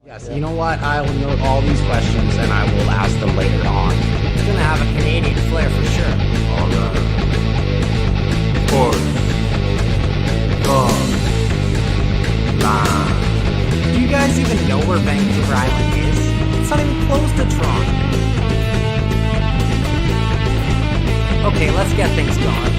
Yes, you know what? I will note all these questions and I will ask them later on. It's gonna have a Canadian flair for sure. Alright. Sports. Talk. Line. Do you guys even know where Vancouver Island is? It's not even close to Toronto. Okay, let's get things going.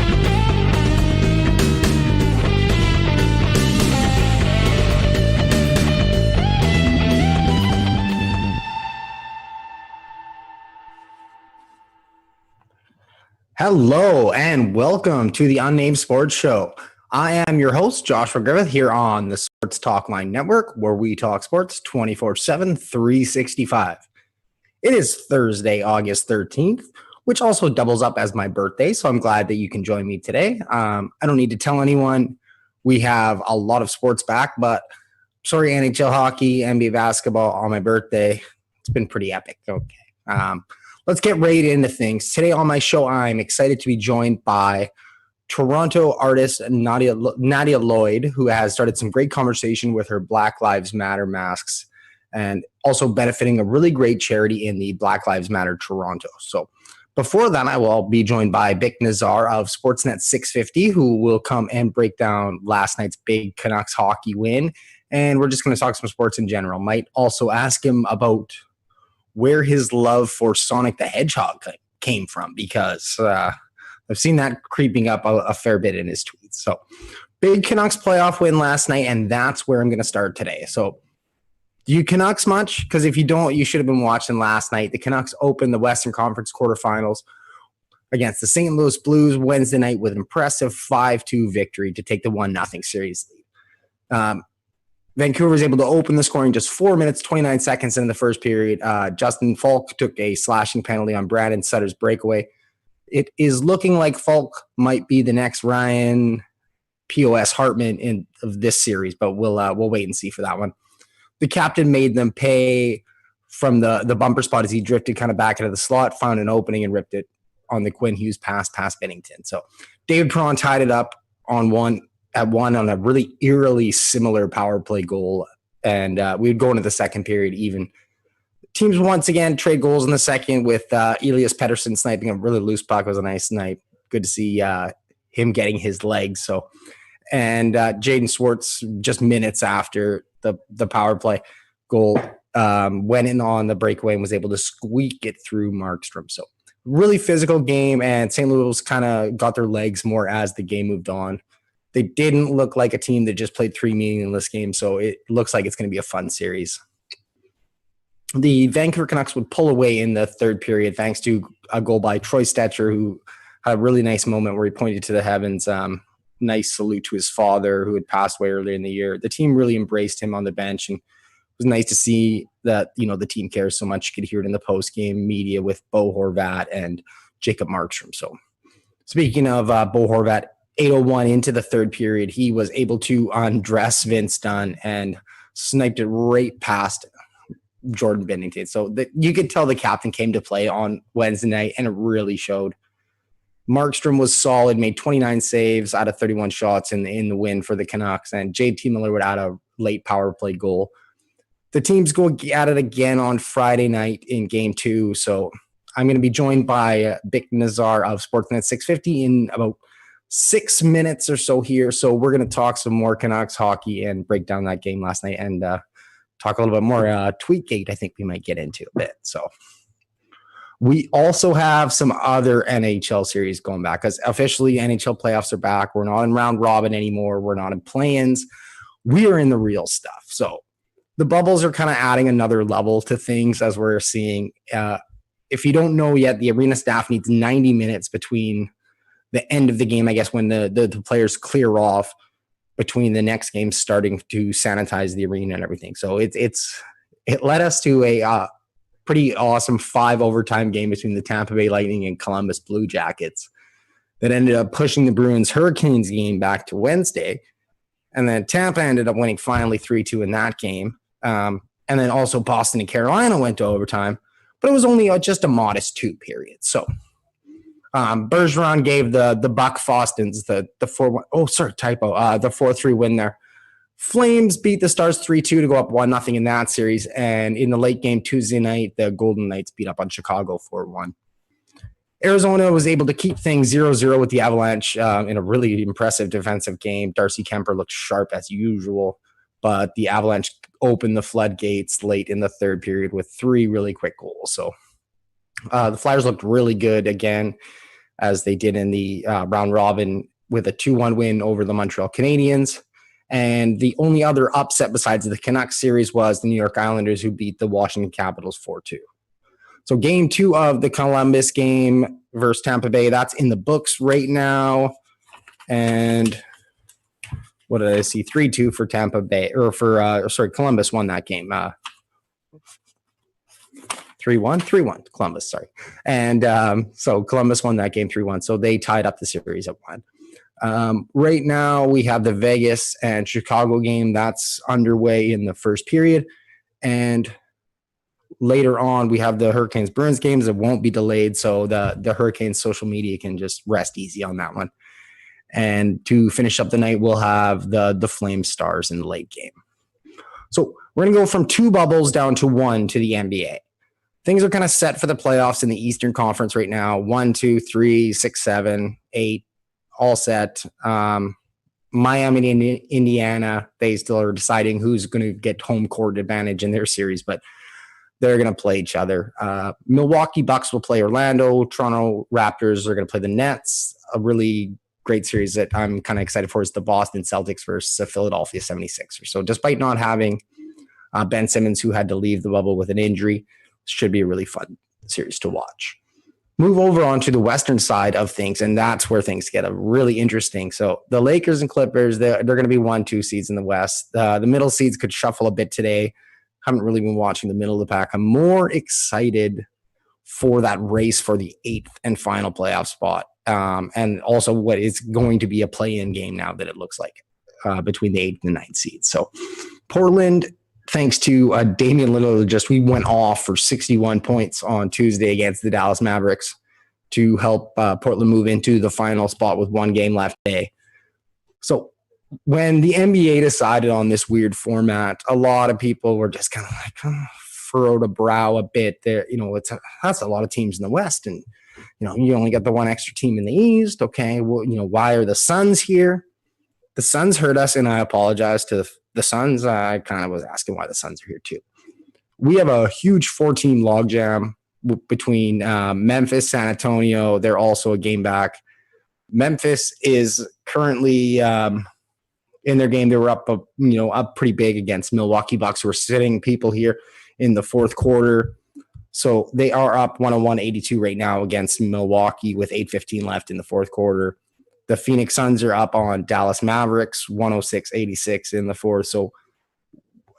Hello and welcome to the Unnamed Sports Show. I am your host, Joshua Griffith, here on the Sports Talk Line Network, where we talk sports 24/7, 365. It is Thursday, August 13th, which also doubles up as my birthday, so I'm glad that you can join me today. I don't need to tell anyone we have a lot of sports back, but sorry, NHL hockey, NBA basketball on my birthday. It's been pretty epic. Okay. Let's get right into things. Today on my show, I'm excited to be joined by Toronto artist Nadia Lloyd, who has started some great conversation with her Black Lives Matter masks and also benefiting a really great charity in the Black Lives Matter Toronto. So before that, I will be joined by Bik Nazzar of Sportsnet 650, who will come and break down last night's big Canucks hockey win. And we're just going to talk some sports in general. Might also ask him about where his love for Sonic the Hedgehog came from, because I've seen that creeping up a fair bit in his tweets. So big Canucks playoff win last night, and that's where I'm going to start today. So do you Canucks much? Because if you don't, you should have been watching last night. The Canucks opened the Western Conference quarterfinals against the St. Louis Blues Wednesday night with an impressive 5-2 victory to take the 1-0 series lead. Vancouver was able to open the scoring just 4 minutes, 29 seconds into the first period. Justin Falk took a slashing penalty on Brandon Sutter's breakaway. It is looking like Falk might be the next Ryan POS Hartman of this series, but we'll wait and see for that one. The captain made them pay from the bumper spot as he drifted kind of back into the slot, found an opening and ripped it on the Quinn Hughes pass past Bennington. So David Perron tied it up on one on a really eerily similar power play goal, and we would go into the second period even. Teams once again trade goals in the second with Elias Pettersson sniping a really loose puck. It was a nice snipe. Good to see him getting his legs. So, and Jaden Swartz just minutes after the power play goal went in on the breakaway and was able to squeak it through Markstrom. So really physical game, and St. Louis kind of got their legs more as the game moved on. They didn't look like a team that just played 3 meaningless games, so it looks like it's going to be a fun series. The Vancouver Canucks would pull away in the third period thanks to a goal by Troy Stetcher, who had a really nice moment where he pointed to the heavens. Nice salute to his father, who had passed away earlier in the year. The team really embraced him on the bench, and it was nice to see that the team cares so much. You could hear it in the post-game media with Bo Horvat and Jacob Markstrom. So speaking of Bo Horvat, 8:01 into the third period, he was able to undress Vince Dunn and sniped it right past Jordan Bennington. So you could tell the captain came to play on Wednesday night, and it really showed. Markstrom was solid, made 29 saves out of 31 shots in the win for the Canucks, and JT Miller would add a late power play goal. The teams go at it again on Friday night in Game 2. So I'm going to be joined by Bik Nazzar of Sportsnet 650 in about 6 minutes or so here. So we're going to talk some more Canucks hockey and break down that game last night and talk a little bit more Tweetgate. I think we might get into a bit. So we also have some other NHL series going back, because officially NHL playoffs are back. We're not in round robin anymore. We're not in play-ins. We are in the real stuff. So the bubbles are kind of adding another level to things, as we're seeing. If you don't know yet, the arena staff needs 90 minutes between the end of the game, I guess, when the players clear off, between the next game starting to sanitize the arena and everything. So it led us to a pretty awesome 5 overtime game between the Tampa Bay Lightning and Columbus Blue Jackets that ended up pushing the Bruins Hurricanes game back to Wednesday. And then Tampa ended up winning finally 3-2 in that game. And then also Boston and Carolina went to overtime, but it was only just a modest 2 periods. So Bergeron gave the Buck Fostons the 4-3 win there Flames beat the Stars 3-2 to go up 1-0 in that series. And in the late game Tuesday night, the Golden Knights beat up on Chicago 4-1. Arizona was able to keep things 0-0 with the Avalanche in a really impressive defensive game. Darcy Kemper looked sharp as usual, but the Avalanche opened the floodgates late in the third period with 3 really quick goals. So the Flyers looked really good again, as they did in the round robin with a 2-1 win over the Montreal Canadiens. And the only other upset besides the Canucks series was the New York Islanders, who beat the Washington Capitals 4-2. So game 2 of the Columbus game versus Tampa Bay, that's in the books right now. And what did I see? 3-2 for Tampa Bay, or for, Columbus won that game. 3-1, Columbus, sorry. And so Columbus won that game 3-1. So they tied up the series at 1. Right now we have the Vegas and Chicago game that's underway in the first period. And later on, we have the Hurricanes Bruins games that won't be delayed, so the Hurricanes social media can just rest easy on that one. And to finish up the night, we'll have the Flames Stars in the late game. So we're going to go from 2 bubbles down to 1 to the NBA. Things are kind of set for the playoffs in the Eastern Conference right now. 1, 2, 3, 6, 7, 8, all set. Miami and Indiana, they still are deciding who's going to get home court advantage in their series, but they're going to play each other. Milwaukee Bucks will play Orlando. Toronto Raptors are going to play the Nets. A really great series that I'm kind of excited for is the Boston Celtics versus the Philadelphia 76ers. So despite not having Ben Simmons, who had to leave the bubble with an injury, should be a really fun series to watch. Move over onto the Western side of things, and that's where things get really interesting. So the Lakers and Clippers, they're going to be 1-2 seeds in the West. The middle seeds could shuffle a bit today. Haven't really been watching the middle of the pack. I'm more excited for that race for the 8th and final playoff spot. And also what is going to be a play-in game now that it looks like between the 8th and the 9th seeds. So Portland, thanks to Damian Lillard, we went off for 61 points on Tuesday against the Dallas Mavericks to help Portland move into the final spot with 1 game left today. So when the NBA decided on this weird format, a lot of people were just kind of like furrowed a brow a bit. There, that's a lot of teams in the West, and you only got the 1 extra team in the East. Okay, well, why are the Suns here? The Suns hurt us, and I apologize to the Suns. I kind of was asking why the Suns are here too. We have a huge 4-team logjam between Memphis, San Antonio. They're also a game back. Memphis is currently in their game. They were up pretty big against Milwaukee Bucks, who are sitting people here in the fourth quarter. So they are up 101-82 right now against Milwaukee with 8:15 left in the fourth quarter. The Phoenix Suns are up on Dallas Mavericks 106-86 in the fourth. So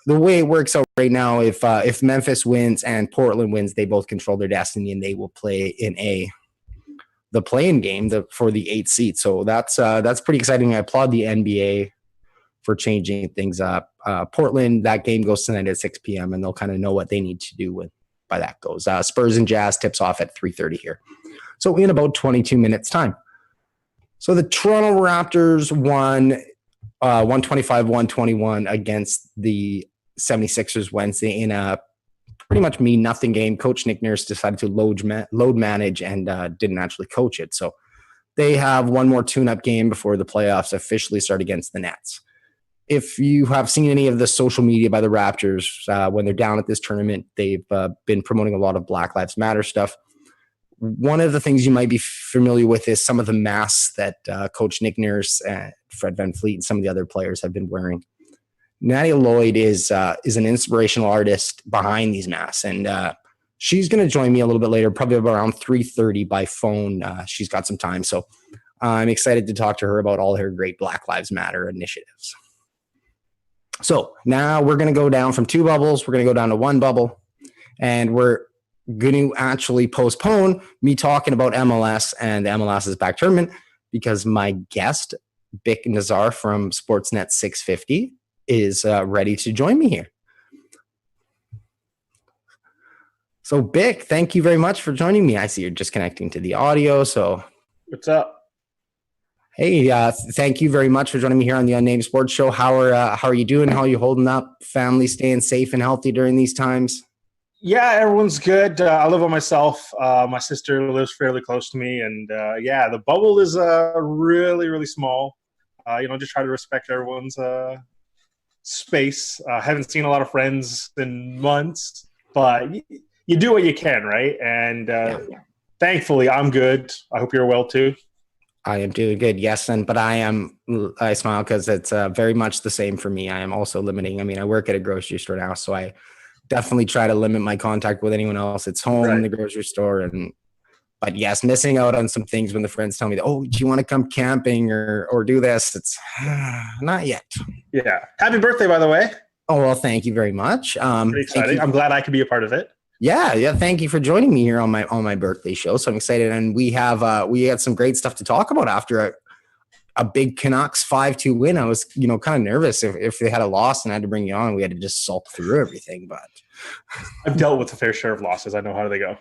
the way it works out right now, if Memphis wins and Portland wins, they both control their destiny, and they will play in the play-in game for the 8th seed. So that's pretty exciting. I applaud the NBA for changing things up. Portland, that game goes tonight at 6 p.m., and they'll kind of know what they need to do by that goes. Spurs and Jazz tips off at 3:30 here. So in about 22 minutes time. So the Toronto Raptors won 125-121 against the 76ers Wednesday in a pretty much mean-nothing game. Coach Nick Nurse decided to load manage and didn't actually coach it. So they have one more tune-up game before the playoffs officially start against the Nets. If you have seen any of the social media by the Raptors, when they're down at this tournament, they've been promoting a lot of Black Lives Matter stuff. One of the things you might be familiar with is some of the masks that Coach Nick Nurse, Fred VanVleet, and some of the other players have been wearing. Nadia Lloyd is an inspirational artist behind these masks, and she's going to join me a little bit later, probably around 3:30 by phone. She's got some time, so I'm excited to talk to her about all her great Black Lives Matter initiatives. So now we're going to go down from 2 bubbles. We're going to go down to 1 bubble, and we're going to actually postpone me talking about MLS and the MLS's back tournament because my guest, Bik Nazzar from Sportsnet 650, is ready to join me here. So, Bik, thank you very much for joining me. I see you're just connecting to the audio. So, what's up? Hey, thank you very much for joining me here on the Unnamed Sports Show. How are you doing? How are you holding up? Family staying safe and healthy during these times? Yeah, everyone's good. I live by myself. My sister lives fairly close to me, and the bubble is really, really small. Just try to respect everyone's space. Haven't seen a lot of friends in months, but you do what you can, right? And thankfully, I'm good. I hope you're well too. I am doing good, yes, but I smile because it's very much the same for me. I am also limiting. I mean, I work at a grocery store now, so I definitely try to limit my contact with anyone else. It's home, Right. the grocery store, but yes, missing out on some things when the friends tell me, "Oh, do you want to come camping or do this?" It's not yet. Yeah. Happy birthday, by the way. Oh well, thank you very much. Pretty exciting. I'm glad I could be a part of it. Yeah. Thank you for joining me here on my birthday show. So I'm excited, and we had some great stuff to talk about after a big Canucks 5-2 win. I was kind of nervous if they had a loss and I had to bring you on. We had to just sulk through everything, but I've dealt with a fair share of losses. I know how they go.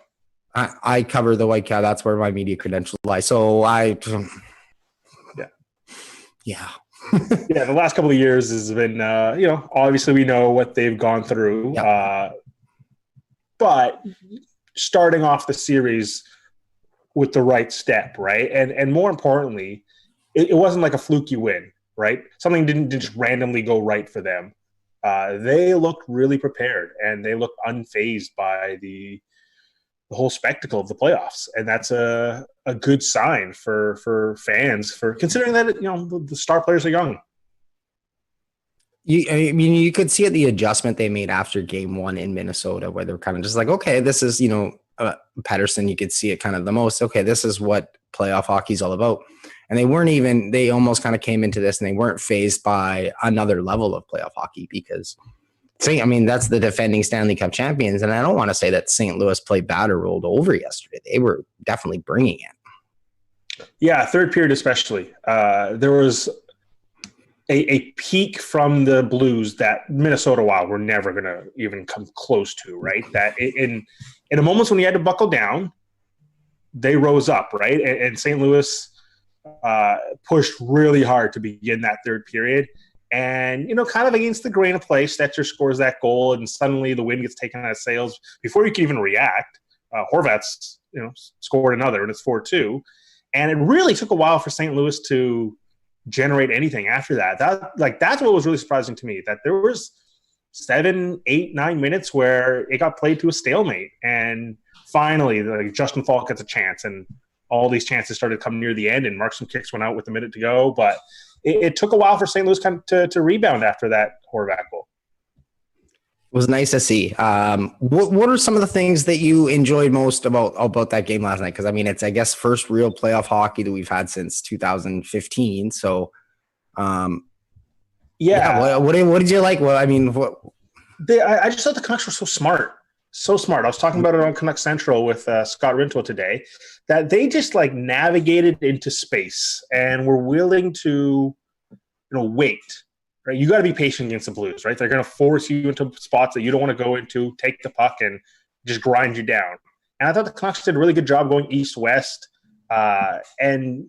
I cover the White Cow. That's where my media credentials lie. So yeah. The last couple of years has been, obviously we know what they've gone through. Yep. But starting off the series with the right step, right? And more importantly, it wasn't like a fluky win, right? Something didn't just randomly go right for them. They looked really prepared, and they looked unfazed by the whole spectacle of the playoffs. And that's a good sign for fans, for considering that, the star players are young. You could see it, the adjustment they made after game one in Minnesota, where they're kind of just like, okay, this is, Pettersson, you could see it kind of the most. Okay, this is what playoff hockey is all about. And they almost kind of came into this and they weren't fazed by another level of playoff hockey because, that's the defending Stanley Cup champions. And I don't want to say that St. Louis played bad or rolled over yesterday. They were definitely bringing it. Yeah, third period especially. There was a peak from the Blues that Minnesota Wild were never going to even come close to, right? That in the moments when you had to buckle down, they rose up, right? And St. Louis pushed really hard to begin that third period. And, kind of against the grain of play, Stetcher scores that goal, and suddenly the wind gets taken out of sails. Before you can even react, Horvat's, scored another, and it's 4-2. And it really took a while for St. Louis to generate anything after that. That's what was really surprising to me, that there was 7, 8, 9 minutes where it got played to a stalemate. And finally, Justin Falk gets a chance, and all these chances started coming near the end, and Markstrom kicks one out with a minute to go. But it took a while for St. Louis kind of to rebound after that Horvat goal. It was nice to see. What are some of the things that you enjoyed most about that game last night? Because it's, I guess, first real playoff hockey that we've had since 2015. So, what did you like? Well, I just thought the Canucks were so smart. So smart. I was talking about it on Canucks Central with Scott Rintoul today, that they just navigated into space and were willing to, wait. Right, you got to be patient against the Blues, right? They're going to force you into spots that you don't want to go into, take the puck, and just grind you down. And I thought the Canucks did a really good job going east-west and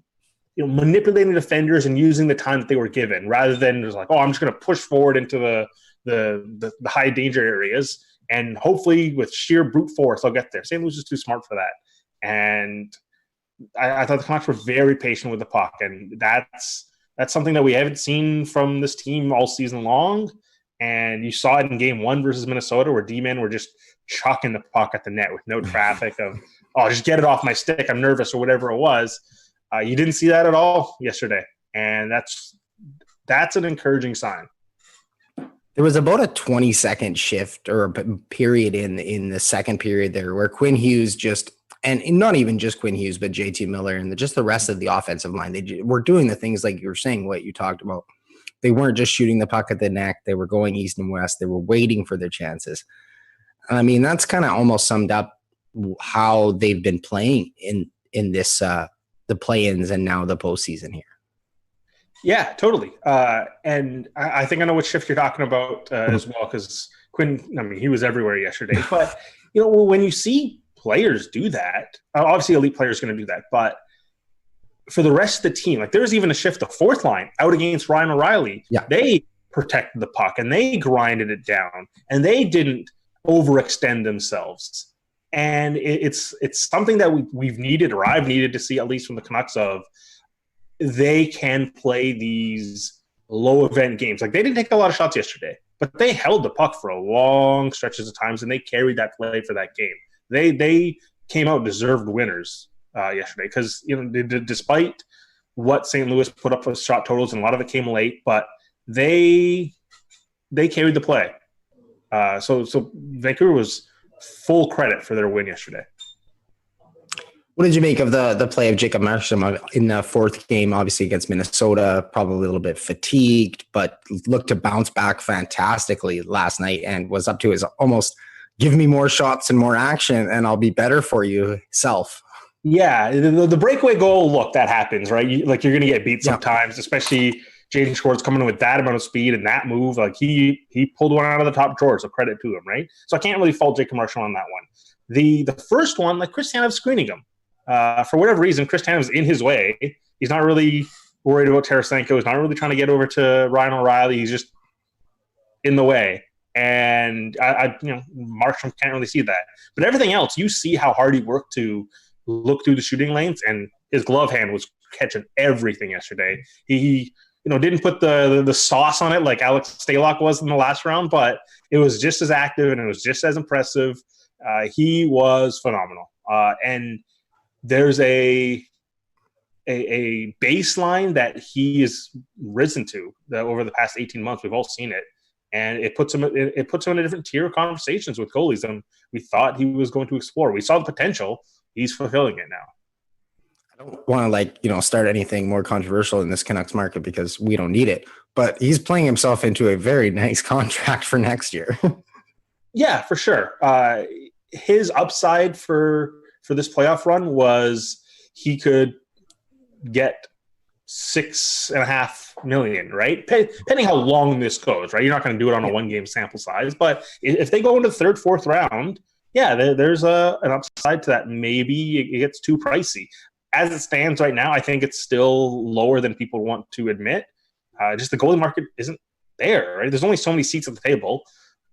manipulating the defenders and using the time that they were given, rather than just I'm just going to push forward into the high danger areas, and hopefully with sheer brute force I'll get there. St. Louis is too smart for that, and I thought the Canucks were very patient with the puck, and that's something that we haven't seen from this team all season long. And you saw it in game one versus Minnesota, where D-men were just chucking the puck at the net with no traffic of, just get it off my stick, I'm nervous, or whatever it was. You didn't see that at all yesterday. And that's an encouraging sign. There was about a 20-second shift or a period in the second period there where Quinn Hughes and not even just Quinn Hughes, but JT Miller and just the rest of the offensive line, they were doing the things like you were saying, what you talked about. They weren't just shooting the puck at the neck. They were going east and west. They were waiting for their chances. That's kind of almost summed up how they've been playing in this the play-ins and now the postseason here. Yeah, totally. And I think I know what shift you're talking about as well, because Quinn, he was everywhere yesterday. But, when you see players do that, obviously elite players are going to do that, but for the rest of the team, like there's even a shift to fourth line out against Ryan O'Reilly. Yeah. They protected the puck and they grinded it down and they didn't overextend themselves. And it's something that we've needed, or I've needed to see, at least from the Canucks, of they can play these low event games. Like they didn't take a lot of shots yesterday, but they held the puck for a long stretches of times and they carried that play for that game. They came out deserved winners yesterday because, you know, despite what St. Louis put up with shot totals, and a lot of it came late, but they carried the play. So Vancouver was full credit for their win yesterday. What did you make of the play of Jacob Markstrom in the fourth game, obviously against Minnesota? Probably a little bit fatigued, but looked to bounce back fantastically last night and was up to his almost give me more shots and more action and I'll be better for you self. Yeah, the breakaway goal, look, that happens, right? You're going to get beat sometimes, especially Jaden Schwartz coming in with that amount of speed and that move. Like he pulled one out of the top drawer, so credit to him, right? So I can't really fault Jacob Markstrom on that one. The first one, like Chris Tanev screening him. For whatever reason, Chris Tanev's in his way. He's not really worried about Tarasenko. He's not really trying to get over to Ryan O'Reilly. He's just in the way. And I Markstrom can't really see that. But everything else, you see how hard he worked to look through the shooting lanes, and his glove hand was catching everything yesterday. He didn't put the sauce on it like Alex Stalock was in the last round, but it was just as active and it was just as impressive. He was phenomenal. And there's a baseline that he has risen to over the past 18 months. We've all seen it. And it puts him in a different tier of conversations with goalies than we thought he was going to explore. We saw the potential. He's fulfilling it now. I don't want to start anything more controversial in this Canucks market because we don't need it. But he's playing himself into a very nice contract for next year. Yeah, for sure. His upside for this playoff run was he could get $6.5 million, right? Depending how long this goes, right? You're not going to do it on a one-game sample size, but if they go into the third, fourth round, yeah, there's an upside to that. Maybe it gets too pricey. As it stands right now, I think it's still lower than people want to admit. Just the goalie market isn't there, right? There's only so many seats at the table.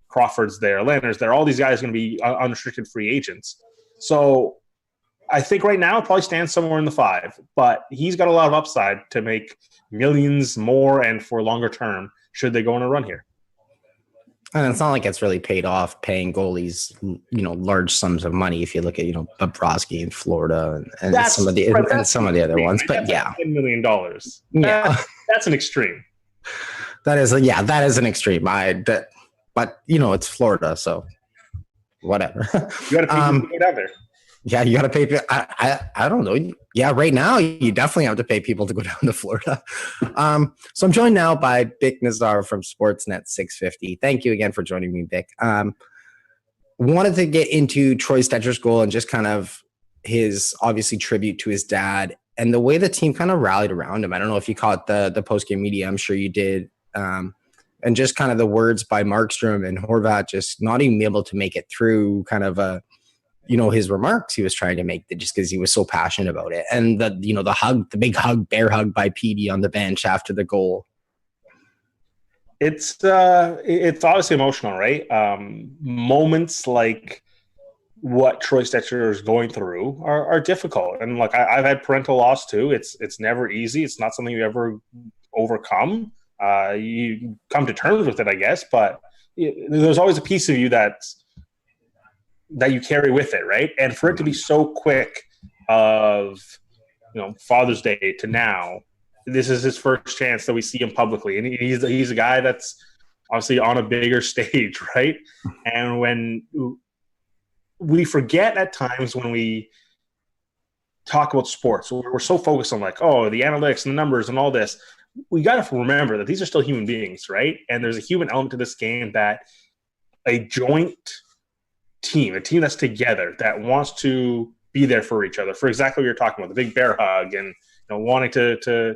Crawford's there, Leonard's there. All these guys are going to be unrestricted free agents. So I think right now it probably stands somewhere in the 5, but he's got a lot of upside to make millions more and for longer term should they go on a run here. And it's not like it's really paid off paying goalies, large sums of money. If you look at, Bobrovsky in Florida and some of the other ones, but yeah, $10 million. Yeah, that's an extreme. That is an extreme. But it's Florida, so whatever. You got to pay people down there. Yeah, you got to pay. I don't know. Yeah, right now you definitely have to pay people to go down to Florida. So I'm joined now by Bik Nazzar from Sportsnet 650. Thank you again for joining me, Bik. Wanted to get into Troy Stetcher's goal and just kind of his obviously tribute to his dad and the way the team kind of rallied around him. I don't know if you caught the post-game media. I'm sure you did. And just kind of the words by Markstrom and Horvat just not even able to make it through kind of his remarks he was trying to make just because he was so passionate about it. And the big hug, bear hug by Petey on the bench after the goal. It's obviously emotional, right? Moments like what Troy Stetcher is going through are difficult. And like I've had parental loss too. It's never easy. It's not something you ever overcome. You come to terms with it, I guess, but there's always a piece of you that you carry with it, right? And for it to be so quick of, Father's Day to now, this is his first chance that we see him publicly. And he's a guy that's obviously on a bigger stage, right? And when we forget at times when we talk about sports, we're so focused on the analytics and the numbers and all this. We got to remember that these are still human beings, right? And there's a human element to this game that a joint team, a team that's together, that wants to be there for each other, for exactly what you're talking about, the big bear hug and wanting to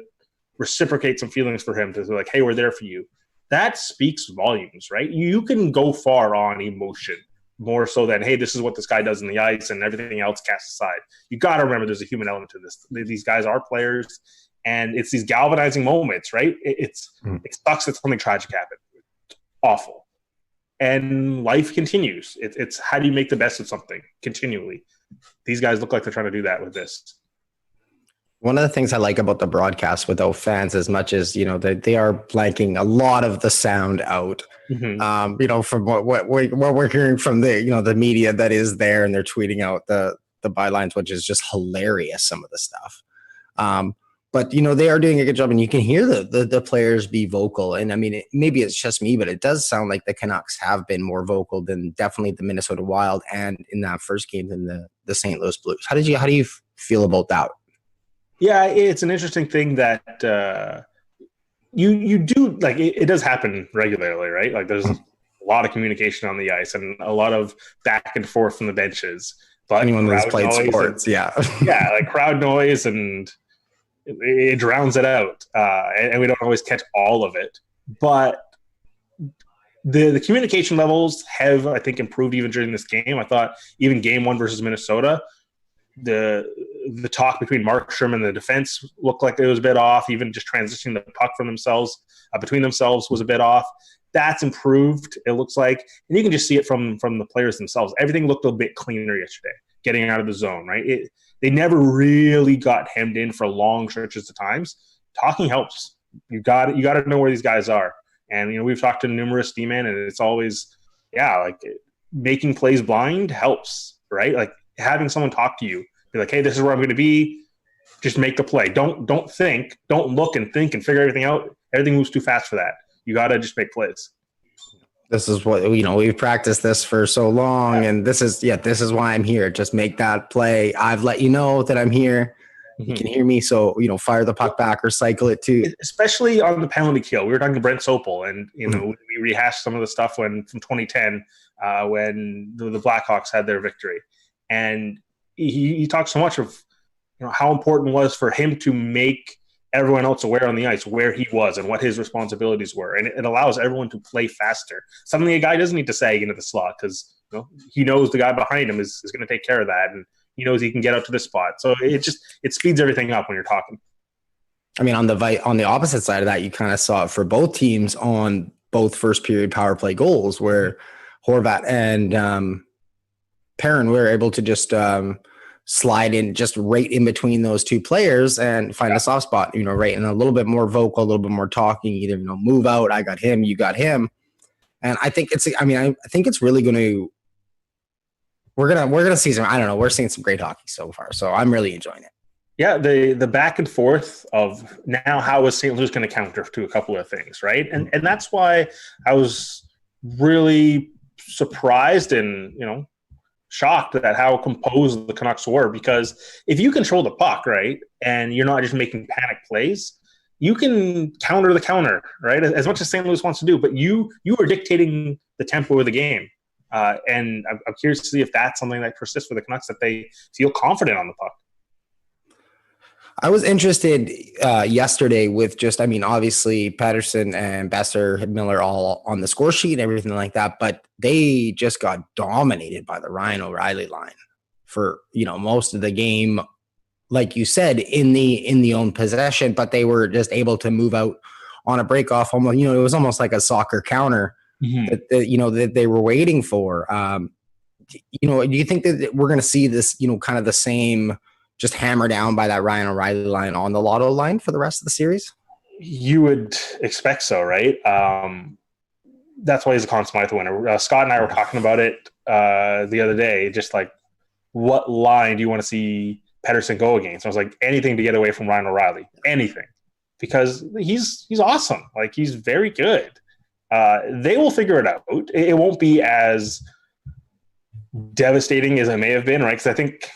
reciprocate some feelings for him, to like, hey, we're there for you. That speaks volumes, right? You can go far on emotion more so than, hey, this is what this guy does in the ice and everything else cast aside. You got to remember there's a human element to this. These guys are players, and it's these galvanizing moments, right? It sucks that something tragic happened. It's awful. And life continues. It's how do you make the best of something continually? These guys look like they're trying to do that with this. One of the things I like about the broadcast without fans, as much as, they are blanking a lot of the sound out, from what we're hearing from the media that is there, and they're tweeting out the bylines, which is just hilarious, some of the stuff. But, they are doing a good job, and you can hear the players be vocal. And I mean, maybe it's just me, but it does sound like the Canucks have been more vocal than definitely the Minnesota Wild, and in that first game than the St. Louis Blues. How do you feel about that? Yeah, it's an interesting thing that you do, like, it does happen regularly, right? Like, there's a lot of communication on the ice and a lot of back and forth from the benches. But anyone that's played sports, yeah, like crowd noise, and it drowns it out, and we don't always catch all of it. But the communication levels have, I think, improved even during this game. I thought even game one versus Minnesota, the talk between Markstrom and the defense looked like it was a bit off. Even just transitioning the puck from themselves between themselves was a bit off. That's improved, it looks like, and you can just see it from the players themselves. Everything looked a bit cleaner yesterday, getting out of the zone. Right, they never really got hemmed in for long stretches of times. Talking helps. You got to know where these guys are, and we've talked to numerous D-men, and it's always like making plays blind helps. Right, like having someone talk to you. Be like, hey, this is where I'm going to be. Just make the play. Don't think. Don't look and think and figure everything out. Everything moves too fast for that. You got to just make plays. This is what, we've practiced this for so long, and this is why I'm here. Just make that play. I've let you know that I'm here. You can hear me, so, fire the puck back or cycle it too. Especially on the penalty kill. We were talking to Brent Sopel, and, we rehashed some of the stuff from 2010 when the Blackhawks had their victory. And he talks so much of how important it was for him to make everyone else aware on the ice where he was and what his responsibilities were, and it allows everyone to play faster. Something a guy doesn't need to sag into the slot, because he knows the guy behind him is going to take care of that, and he knows he can get up to this spot. So it speeds everything up when you're talking. I mean, on the opposite side of that, you kind of saw it for both teams on both first period power play goals, where Horvat and Perrin were able to just slide in just right in between those two players and find a soft spot, right, and a little bit more vocal, a little bit more talking, either, move out, I got him, you got him. And I think I think it's really going to, we're going to see some, I don't know, we're seeing some great hockey so far. So I'm really enjoying it. Yeah. The back and forth of now, how is St. Louis going to counter to a couple of things, right? And that's why I was really surprised and, shocked at how composed the Canucks were, because if you control the puck, right, and you're not just making panic plays, you can counter the counter, right, as much as St. Louis wants to do, but you are dictating the tempo of the game. And I'm curious to see if that's something that persists for the Canucks, that they feel confident on the puck. I was interested yesterday with just, obviously Patterson and Besser, Miller all on the score sheet and everything like that, but they just got dominated by the Ryan O'Reilly line for, most of the game, like you said, in the own possession, but they were just able to move out on a break off. Almost, it was almost like a soccer counter that they were waiting for. Do you think that we're going to see this, kind of the same, just hammer down by that Ryan O'Reilly line on the Lotto line for the rest of the series? You would expect so, right? That's why he's a Conn Smythe winner. Scott and I were talking about it the other day, just like, what line do you want to see Pettersson go against? I was like, anything to get away from Ryan O'Reilly, anything, because he's awesome. Like, he's very good. They will figure it out. It won't be as devastating as it may have been, right? Because I think,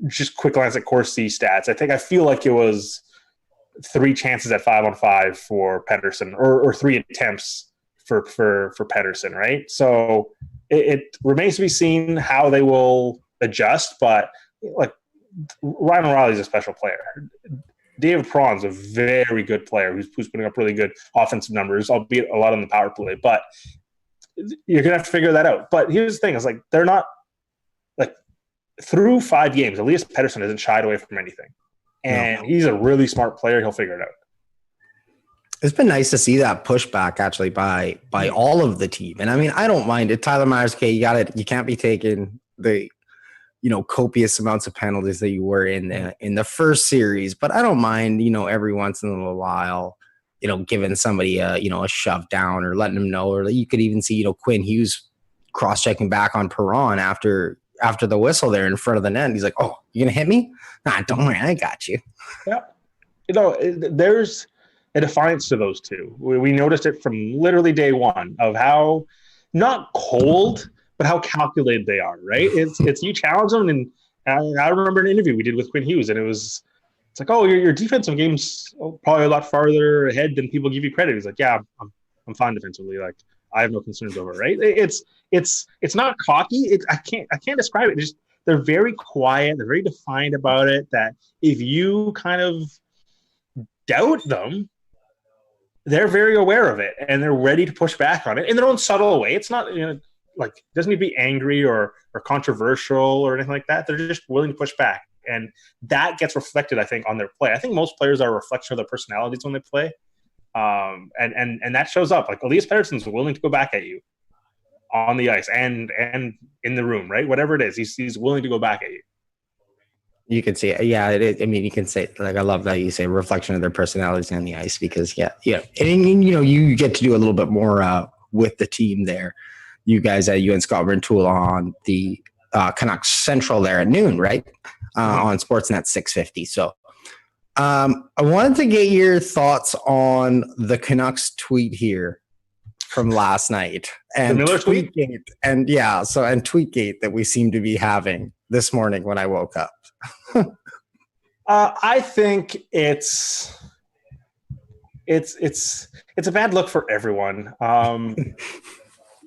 just quick glance at Corsi stats, I feel like it was 3 chances at 5-on-5 for Pettersson, or 3 attempts for Pettersson, right? So it remains to be seen how they will adjust, but like, Ryan O'Reilly's a special player. David Perron's a very good player who's putting up really good offensive numbers, albeit a lot on the power play. But you're gonna have to figure that out. But here's the thing: is like they're not like through 5 games. Elias Pettersson hasn't shied away from anything, and he's a really smart player. He'll figure it out. It's been nice to see that pushback actually by all of the team. And I mean, I don't mind it. Tyler Myers, okay, you can't be taking the copious amounts of penalties that you were in the first series, but I don't mind, every once in a while, giving somebody a shove down or letting them know, or you could even see, Quinn Hughes cross-checking back on Perron after the whistle there in front of the net. He's like, "Oh, you gonna hit me? Nah, don't worry, I got you." Yeah. There's a defiance to those two. We noticed it from literally day one of how not cold, but how calculated they are, right? It's you challenge them, and I remember an interview we did with Quinn Hughes, and it's like, "Oh, your defensive game's probably a lot farther ahead than people give you credit." He's like, "Yeah, I'm fine defensively. Like, I have no concerns over it." Right? It's not cocky. I can't describe it. They're very quiet. They're very defiant about it. That if you kind of doubt them, they're very aware of it and they're ready to push back on it in their own subtle way. It's not like it doesn't need to be angry or controversial or anything like that. They're just willing to push back, and that gets reflected, I think, on their play. I think most players are a reflection of their personalities when they play, and that shows up. Like Elias Pettersson's willing to go back at you on the ice and in the room, right? Whatever it is, he's willing to go back at you. You can see it. Yeah, it is. I mean, you can say, like, I love that you say reflection of their personalities on the ice, because and you get to do a little bit more with the team there. You guys, you and Scott Rintoul on the Canucks Central there at noon, right? On Sportsnet 650. So I wanted to get your thoughts on the Canucks tweet here from last night and the Miller tweet, and Tweetgate that we seem to be having this morning when I woke up. I think it's a bad look for everyone.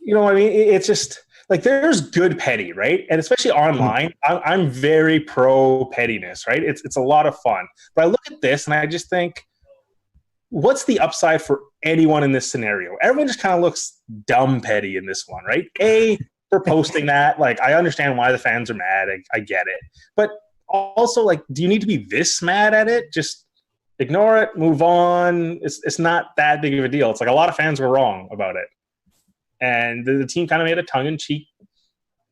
It's just like there's good petty, right? And especially online, I'm very pro pettiness, right? It's a lot of fun. But I look at this and I just think, what's the upside for anyone in this scenario? Everyone just kind of looks dumb petty in this one, right? For posting that, like, I understand why the fans are mad. I get it. But also, like, do you need to be this mad at it? Just ignore it, move on. It's not that big of a deal. It's like a lot of fans were wrong about it. And the team kind of made a tongue-in-cheek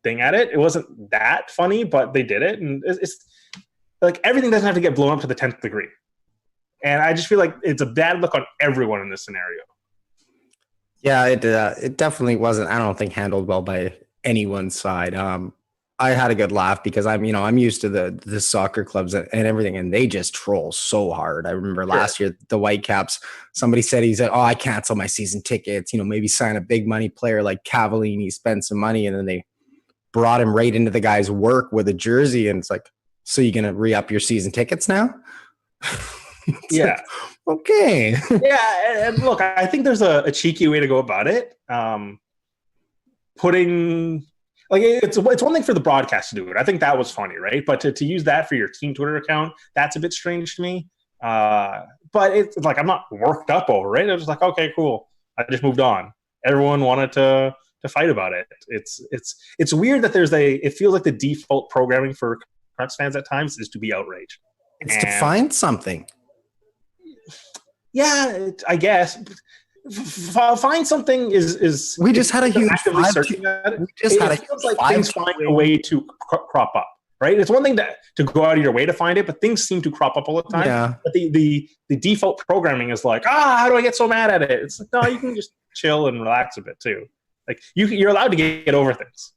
thing at it. It wasn't that funny, but they did it. And it's like everything doesn't have to get blown up to the 10th degree. And I just feel like it's a bad look on everyone in this scenario. Yeah, it definitely wasn't, I don't think, handled well by anyone's side. I had a good laugh because I'm used to the soccer clubs and everything, and they just troll so hard. I remember last year, the Whitecaps, somebody said, "Oh, I cancel my season tickets, maybe sign a big money player like Cavallini, spend some money." And then they brought him right into the guy's work with a jersey. And it's like, "So you're going to re-up your season tickets now?" Yeah. Like, okay. Yeah. And look, I think there's a cheeky way to go about it. Putting, like, it's one thing for the broadcast to do it. I think that was funny, right? But to use that for your team Twitter account, that's a bit strange to me. But it's like, I'm not worked up over it. I was just like, okay, cool. I just moved on. Everyone wanted to fight about it. It's weird that it feels like the default programming for Canucks fans at times is to be outraged. It's to find something. Yeah, I guess. Find something is. We just had a huge. Actively searching at it. It feels like things find a way to crop up, right? It's one thing to go out of your way to find it, but things seem to crop up all the time. Yeah. But the default programming is like, how do I get so mad at it? It's like, no, you can just chill and relax a bit too. Like you're allowed to get over things.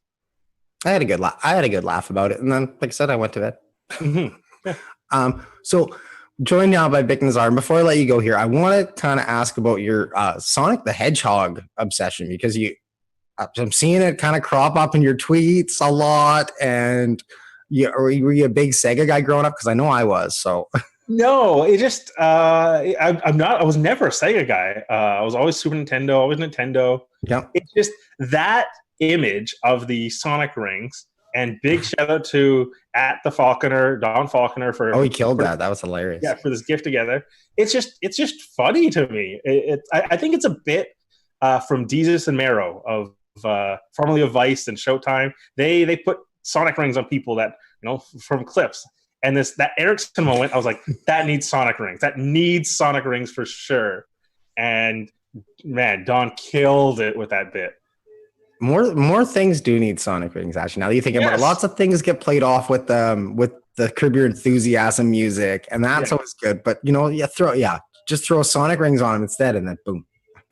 I had a good laugh about it, and then, like I said, I went to bed. Mm-hmm. Yeah. So joined now by Bik Nazzar. And before I let you go here, I want to kind of ask about your Sonic the Hedgehog obsession, because I'm seeing it kind of crop up in your tweets a lot. And were you a big Sega guy growing up? Because I know I was. So no, it just I'm not. I was never a Sega guy. I was always Super Nintendo, always Nintendo. Yeah. It's just that image of the Sonic rings. And big shout out to @the Falconer, Don Falconer for. Oh, he killed that. That was hilarious. Yeah, for this gift together. It's just funny to me. I think it's a bit from Jesus and Mero of formerly of Vice and Showtime. They put sonic rings on people that, from clips. And that Erickson moment, I was like, that needs sonic rings. That needs sonic rings for sure. And man, Don killed it with that bit. More things do need sonic rings. Actually, now that you think about it, lots of things get played off with the Curb Your Enthusiasm music, and that's always good. But just throw sonic rings on them instead, and then boom.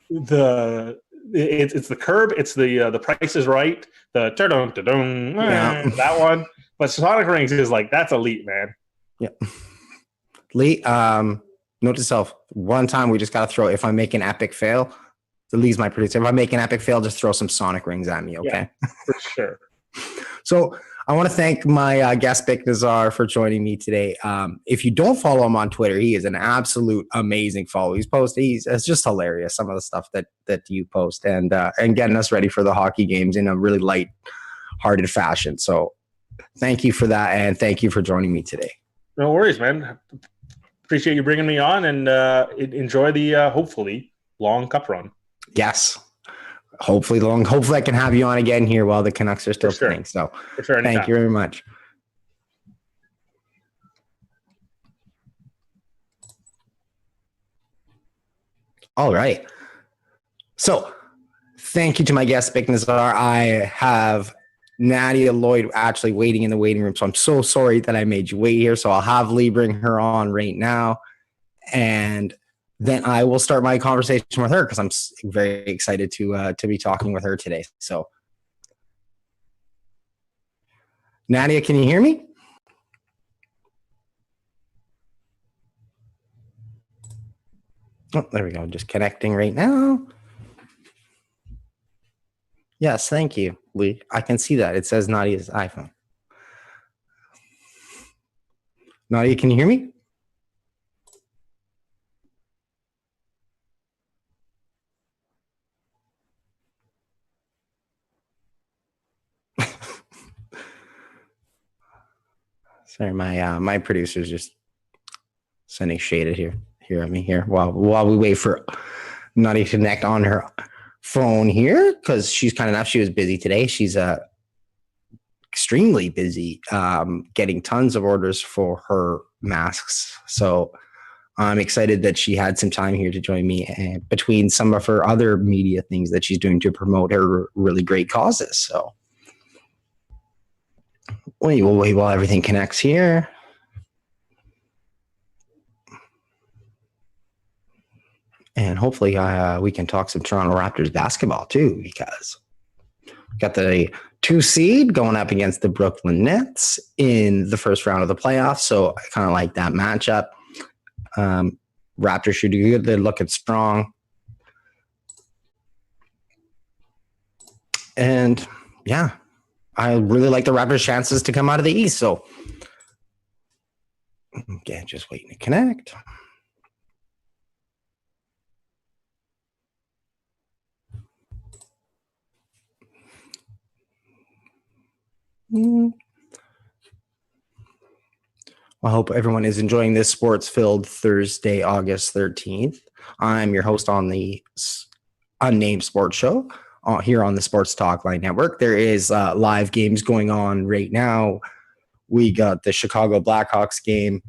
It's the Curb, it's the Price is Right, the that one. But sonic rings is like, that's elite, man. Yeah. Lee, note to self: one time we just got to throw. If I make an epic fail, Lee's my producer. If I make an epic fail, just throw some sonic rings at me, okay? Yeah, for sure. So I want to thank my guest Bik Nazzar for joining me today. If you don't follow him on Twitter, he is an absolute amazing follow. It's just hilarious, some of the stuff that you post, and getting us ready for the hockey games in a really light-hearted fashion. So thank you for that, and thank you for joining me today. No worries, man. Appreciate you bringing me on, and enjoy the hopefully long cup run. Yes. Hopefully I can have you on again here while the Canucks are still playing. So thank you very much. All right. So thank you to my guest, Bik Nazzar. I have Nadia Lloyd actually waiting in the waiting room. So I'm so sorry that I made you wait here. So I'll have Lee bring her on right now. And then I will start my conversation with her because I'm very excited to be talking with her today. So, Nadia, can you hear me? Oh, there we go. Just connecting right now. Yes, thank you, Lee. I can see that. It says Nadia's iPhone. Nadia, can you hear me? Sorry, my producer's just sending shade at here at me here while we wait for Nadia to connect on her phone here because she's kind enough. She was busy today. She's extremely busy getting tons of orders for her masks. So I'm excited that she had some time here to join me and between some of her other media things that she's doing to promote her really great causes. So we'll wait while everything connects here. And hopefully we can talk some Toronto Raptors basketball too, because we got the 2 seed going up against the Brooklyn Nets in the first round of the playoffs. So I kind of like that matchup. Raptors should do good. They're looking strong. And yeah, I really like the Raptors' chances to come out of the East. So, okay, just waiting to connect. I hope everyone is enjoying this sports-filled Thursday, August 13th. I'm your host on the Unnamed Sports Show here on the Sports Talk Line Network. There is live games going on right now. We got the Chicago Blackhawks game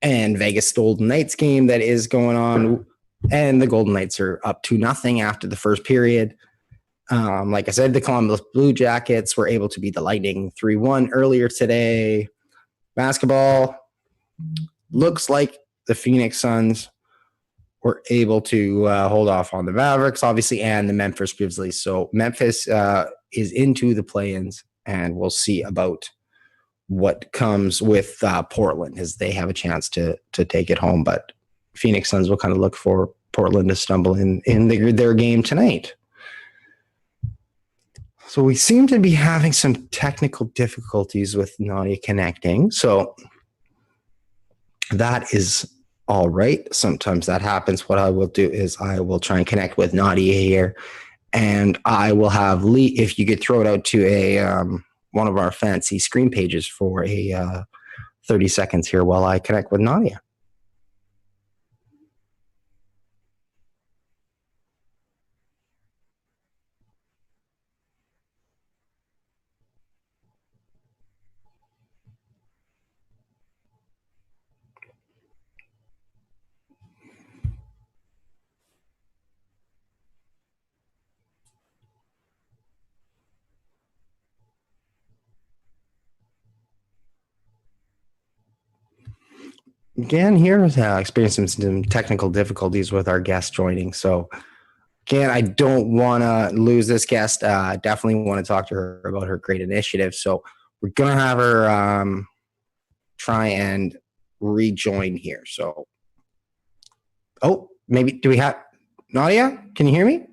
and Vegas Golden Knights game that is going on. And the Golden Knights are up 2-0 after the first period. Like I said, the Columbus Blue Jackets were able to beat the Lightning 3-1 earlier today. Basketball, looks like the Phoenix Suns were able to hold off on the Mavericks, obviously, and the Memphis Grizzlies. So Memphis is into the play-ins, and we'll see about what comes with Portland as they have a chance to take it home. But Phoenix Suns will kind of look for Portland to stumble in their game tonight. So we seem to be having some technical difficulties with Nadia connecting. So that is all right. Sometimes that happens. What I will do is I will try and connect with Nadia here, and I will have Lee, if you could throw it out to a one of our fancy screen pages for a 30 seconds here while I connect with Nadia. again, here experiencing some technical difficulties with our guest joining. So again, I don't want to lose this guest. Definitely want to talk to her about her great initiative. So we're going to have her try and rejoin here. So, maybe, do we have Nadia? Can you hear me?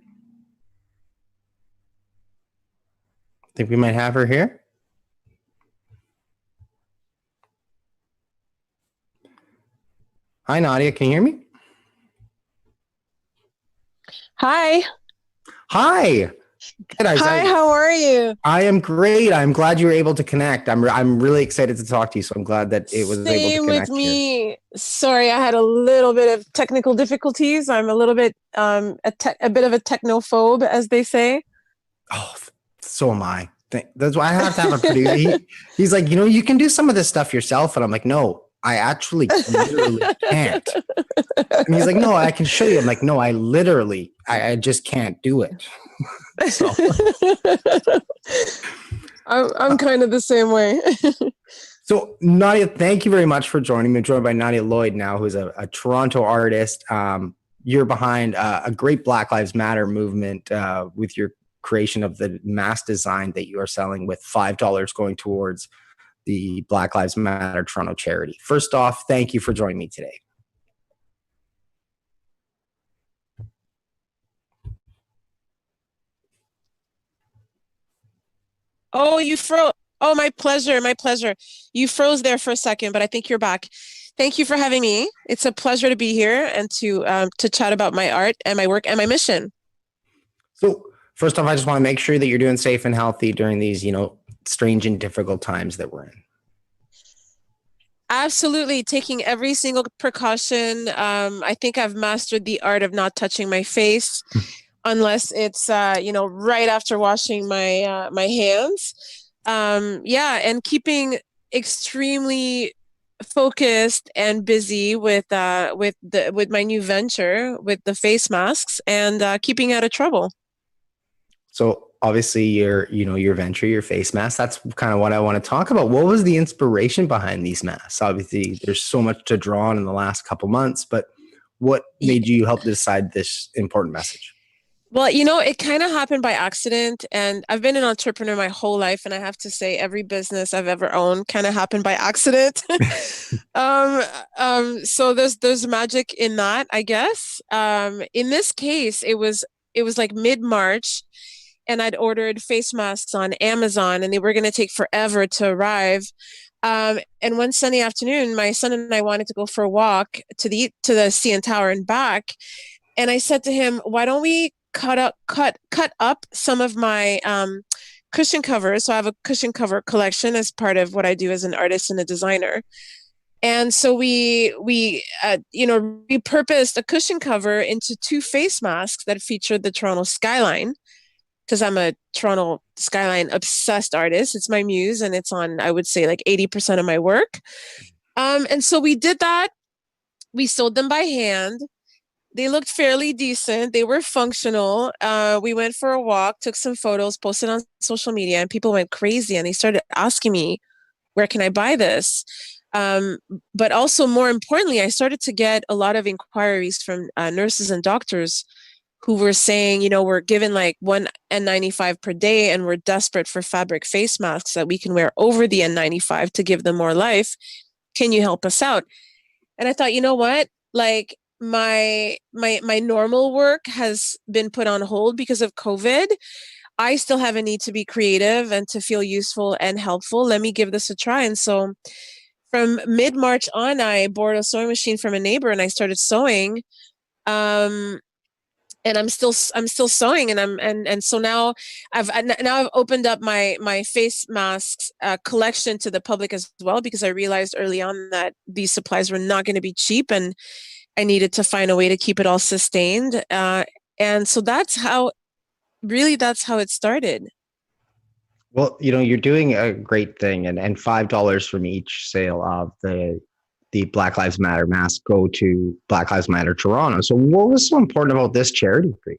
I think we might have her here. Hi, Nadia. Can you hear me? Hi. Hi. Good, Hi, how are you? I am great. I'm glad you were able to connect. I'm really excited to talk to you, so I'm glad that it was able to connect. Same with me. Here. Sorry, I had a little bit of technical difficulties. I'm a little bit a bit of a technophobe, as they say. Oh, so am I. That's why I have to have a producer. He's like, you can do some of this stuff yourself, and I'm like, no, I actually literally can't. And he's like, no, I can show you. I'm like, no, I just can't do it. So. I'm kind of the same way. So Nadia, thank you very much for joining me. I'm joined by Nadia Lloyd now, who's a Toronto artist. You're behind a great Black Lives Matter movement with your creation of the mask design that you are selling, with $5 going towards the Black Lives Matter Toronto charity. First off, thank you for joining me today. Oh, you froze. Oh, my pleasure. My pleasure. You froze there for a second, but I think you're back. Thank you for having me. It's a pleasure to be here and to chat about my art and my work and my mission. So first off, I just want to make sure that you're doing safe and healthy during these, strange and difficult times that we're in. Absolutely. Taking every single precaution. I think I've mastered the art of not touching my face unless it's, right after washing my hands. And keeping extremely focused and busy with my new venture with the face masks, and keeping out of trouble. So obviously your venture, your face mask, that's kind of what I want to talk about. What was the inspiration behind these masks? Obviously there's so much to draw on in the last couple months, but what made you help decide this important message? Well, it kind of happened by accident, and I've been an entrepreneur my whole life, and I have to say every business I've ever owned kind of happened by accident. So there's magic in that, I guess. In this case, it was like mid-March, and I'd ordered face masks on Amazon, and they were going to take forever to arrive. And one Sunday afternoon, my son and I wanted to go for a walk to the CN Tower and back. And I said to him, why don't we cut up some of my cushion covers? So I have a cushion cover collection as part of what I do as an artist and a designer. And so we repurposed a cushion cover into 2 face masks that featured the Toronto skyline, because I'm a Toronto skyline obsessed artist. It's my muse, and it's on, I would say, like 80% of my work. And so we did that. We sold them by hand. They looked fairly decent. They were functional. We went for a walk, took some photos, posted on social media, and people went crazy, and they started asking me, where can I buy this? But also, more importantly, I started to get a lot of inquiries from nurses and doctors who were saying, we're given like one N95 per day, and we're desperate for fabric face masks that we can wear over the N95 to give them more life. Can you help us out? And I thought, you know what? Like, my normal work has been put on hold because of COVID. I still have a need to be creative and to feel useful and helpful. Let me give this a try. And so from mid-March on, I borrowed a sewing machine from a neighbor, and I started sewing. And I'm still sewing, and so now I've opened up my face masks collection to the public as well, because I realized early on that these supplies were not going to be cheap, and I needed to find a way to keep it all sustained. And so that's how it started. Well, you're doing a great thing, and $5 from each sale of the Black Lives Matter mask go to Black Lives Matter Toronto. So what was so important about this charity for you?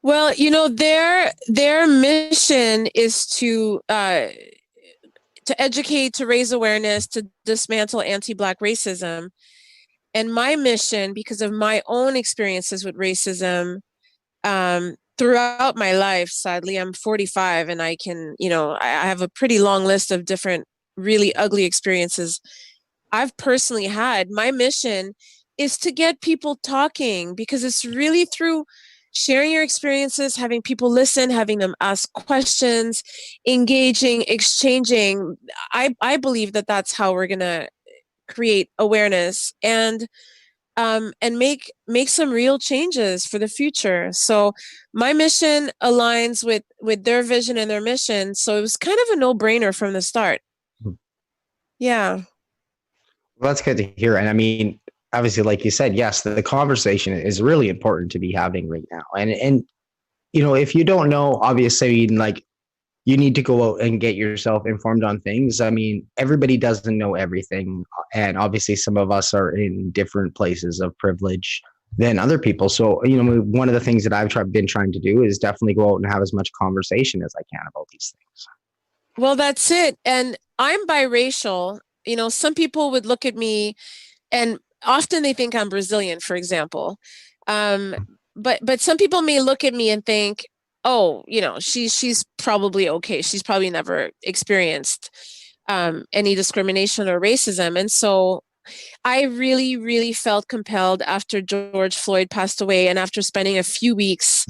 Well, their mission is to to educate, to raise awareness, to dismantle anti-Black racism. And my mission, because of my own experiences with racism, throughout my life, sadly, I'm 45 and I can, I have a pretty long list of different really ugly experiences I've personally had. My mission is to get people talking, because it's really through sharing your experiences, having people listen, having them ask questions, engaging, exchanging. I believe that that's how we're going to create awareness and make some real changes for the future. So my mission aligns with their vision and their mission. So it was kind of a no-brainer from the start. Yeah. Well, that's good to hear. And I mean, obviously, like you said, yes, the conversation is really important to be having right now. And if you don't know, obviously, like, you need to go out and get yourself informed on things. I mean, everybody doesn't know everything. And obviously, some of us are in different places of privilege than other people. So, one of the things that I've been trying to do is definitely go out and have as much conversation as I can about these things. Well, that's it. And I'm biracial. Some people would look at me and often they think I'm Brazilian, for example. But some people may look at me and think, oh, she's probably okay. She's probably never experienced any discrimination or racism. And so I really, really felt compelled after George Floyd passed away and after spending a few weeks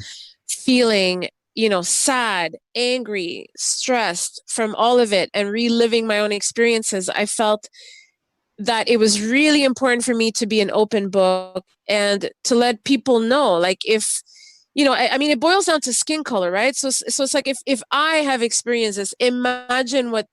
feeling, sad, angry, stressed from all of it and reliving my own experiences, I felt that it was really important for me to be an open book and to let people know, like, if, I mean, it boils down to skin color, right? So it's like, if I have experienced this, imagine what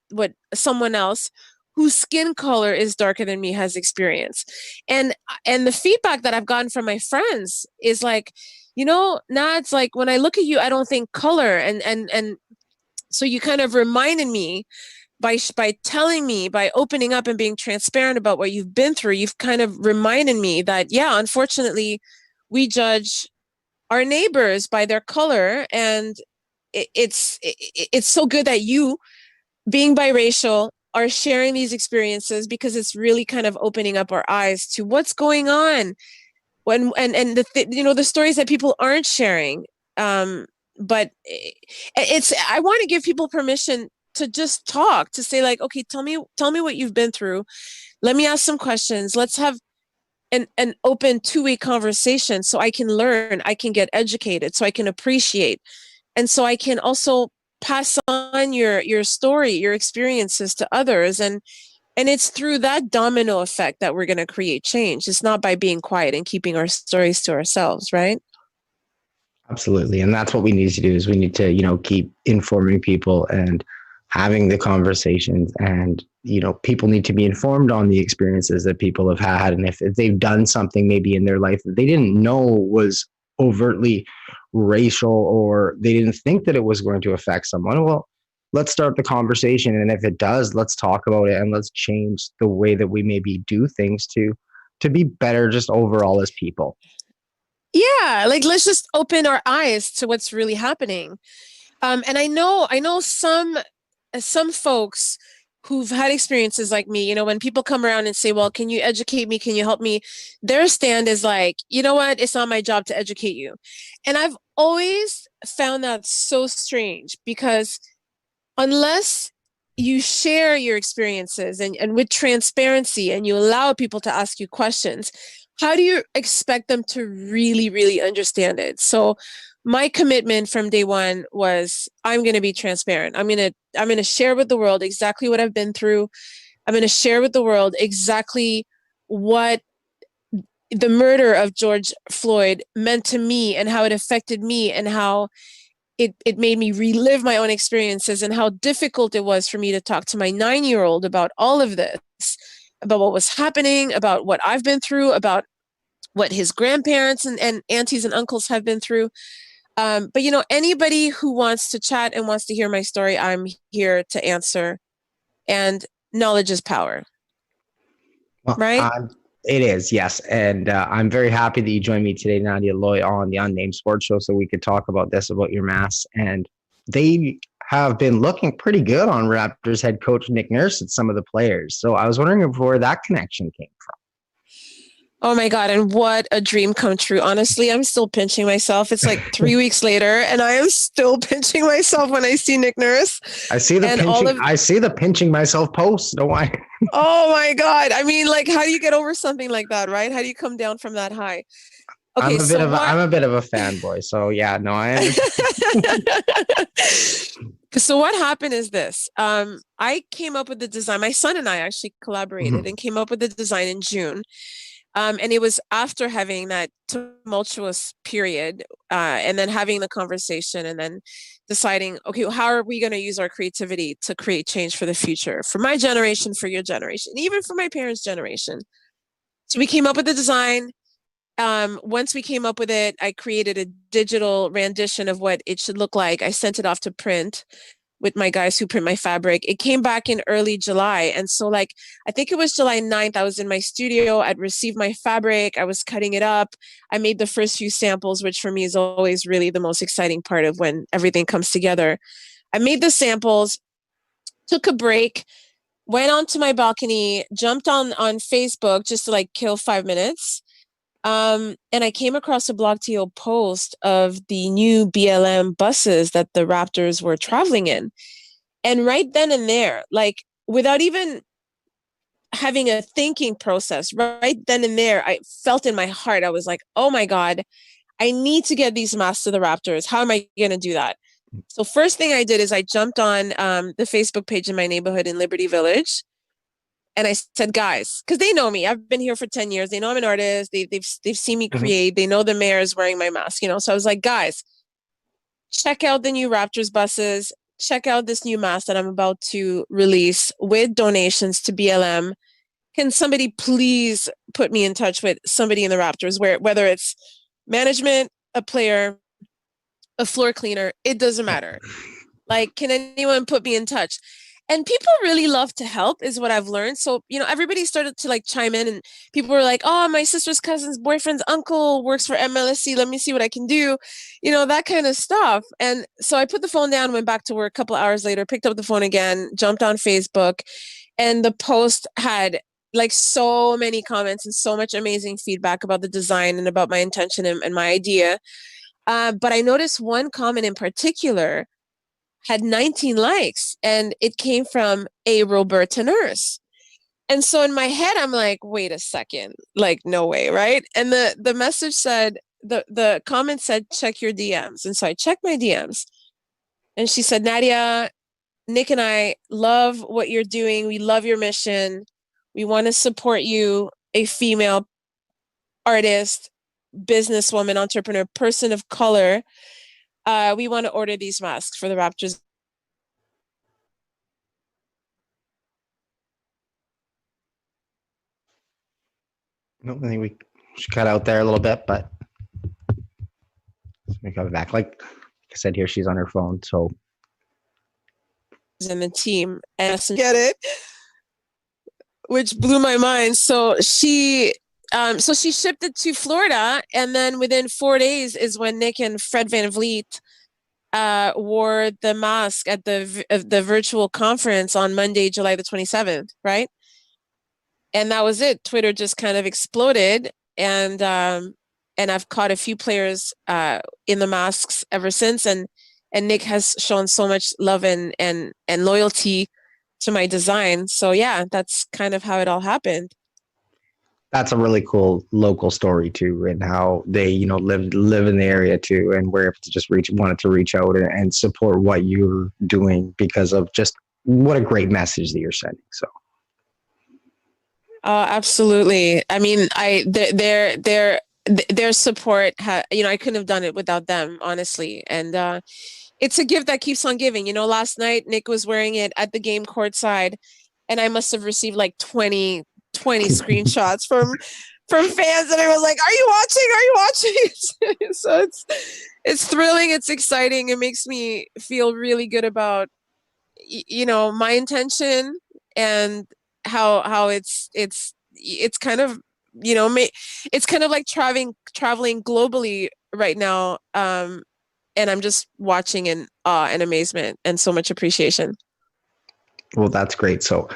someone else whose skin color is darker than me has experienced. And the feedback that I've gotten from my friends is like, Nads, like, when I look at you, I don't think color. And so you kind of reminded me by telling me, by opening up and being transparent about what you've been through, you've kind of reminded me that, yeah, unfortunately, we judge our neighbors by their color. And it's so good that you, being biracial, are sharing these experiences, because it's really kind of opening up our eyes to what's going on and the stories that people aren't sharing. But I want to give people permission to just talk, to say, like, okay, tell me what you've been through. Let me ask some questions. Let's have an open two-way conversation so I can learn, I can get educated, so I can appreciate. And so I can also pass on your story, your experiences to others. And it's through that domino effect that we're going to create change. It's not by being quiet and keeping our stories to ourselves, right? Absolutely. And that's what we need to do, is we need to, keep informing people and having the conversations, and, people need to be informed on the experiences that people have had. And if they've done something maybe in their life that they didn't know was overtly racial, or they didn't think that it was going to affect someone, well, let's start the conversation. And if it does, let's talk about it and let's change the way that we maybe do things to be better just overall as people. Yeah, like, let's just open our eyes to what's really happening. And I know some folks who've had experiences like me, when people come around and say, well, can you educate me? Can you help me? Their stand is like, you know what? It's not my job to educate you. And I've always found that so strange, because unless you share your experiences and with transparency, and you allow people to ask you questions, how do you expect them to really, really understand it? So my commitment from day one was, I'm going to be transparent. I'm going to share with the world exactly what I've been through. I'm going to share with the world exactly what the murder of George Floyd meant to me, and how it affected me, and how it made me relive my own experiences, and how difficult it was for me to talk to my 9-year-old about all of this, about what was happening, about what I've been through, about what his grandparents and aunties and uncles have been through. But anybody who wants to chat and wants to hear my story, I'm here to answer. And knowledge is power. Well, right? It is, yes. And I'm very happy that you joined me today, Nadia Lloyd, on the Unnamed Sports Show, so we could talk about this, about your mass. And they have been looking pretty good on Raptors head coach Nick Nurse and some of the players. So I was wondering where that connection came from. Oh my God. And what a dream come true. Honestly, I'm still pinching myself. It's like 3 weeks later and I am still pinching myself when I see Nick Nurse. I see the pinching myself post. No, why? Oh my God. I mean, like, how do you get over something like that, right? How do you come down from that high? Okay, I'm a bit of a fanboy. So yeah, no, I am. So what happened is this. I came up with the design. My son and I actually collaborated and came up with the design in June. And it was after having that tumultuous period and then having the conversation and then deciding, okay, well, how are we going to use our creativity to create change for the future, for my generation, for your generation, even for my parents' generation. So we came up with the design. Once we came up with it, I created a digital rendition of what it should look like. I sent it off to print with my guys who print my fabric. It came back in early July. And so like, I think it was July 9th, I was in my studio, I'd received my fabric, I was cutting it up. I made the first few samples, which for me is always really the most exciting part of when everything comes together. I made the samples, took a break, went onto my balcony, jumped on Facebook just to like kill 5 minutes. And I came across a BlogTO post of the new BLM buses that the Raptors were traveling in. And right then and there, like without even having a thinking process, right then and there, I felt in my heart, I was like, oh my God, I need to get these masks to the Raptors. How am I going to do that? So first thing I did is I jumped on the Facebook page in my neighborhood in Liberty Village. And I said, guys, because they know me. I've been here for 10 years. They know I'm an artist. They've seen me create. They know the mayor is wearing my mask, you know. So I was like, guys, check out the new Raptors buses. Check out this new mask that I'm about to release with donations to BLM. Can somebody please put me in touch with somebody in the Raptors, whether it's management, a player, a floor cleaner, it doesn't matter. Like, can anyone put me in touch? And people really love to help is what I've learned. So, you know, everybody started to like chime in and people were like, oh, my sister's cousin's boyfriend's uncle works for MLSC. Let me see what I can do. You know, that kind of stuff. And so I put the phone down, went back to work a couple of hours later, picked up the phone again, jumped on Facebook. And the post had like so many comments and so much amazing feedback about the design and about my intention and my idea. But I noticed one comment in particular had 19 likes and it came from a Roberta nurse. And so in my head, I'm like, wait a second, like, no way, right? And the message said, the comment said, check your DMs. And so I checked my DMs and she said, Nadia, Nick and I love what you're doing. We love your mission. We want to support you, a female artist, businesswoman, entrepreneur, person of color. We want to order these masks for the Raptors. No, I think we should cut out there a little bit, but we got it back. Like I said here, she's on her phone, so. And the team and get it, which blew my mind. So she shipped it to Florida, and then within 4 days is when Nick and Fred Van Vliet wore the mask at the virtual conference on Monday, July the 27th, right? And that was it. Twitter just kind of exploded, and I've caught a few players in the masks ever since, and Nick has shown so much love and loyalty to my design. So yeah, that's kind of how it all happened. That's a really cool local story too, and how they, you know, live in the area too, and we're able to just wanted to reach out and support what you're doing because of just what a great message that you're sending. So. Absolutely. I mean, their support, you know, I couldn't have done it without them, honestly. And it's a gift that keeps on giving. You know, last night Nick was wearing it at the game courtside, and I must have received like 20 screenshots from fans, and I was like, "Are you watching? Are you watching?" So it's thrilling. It's exciting. It makes me feel really good about, you know, my intention and how it's kind of, you know, it's kind of like traveling globally right now, and I'm just watching in awe and amazement and so much appreciation. Well, that's great. So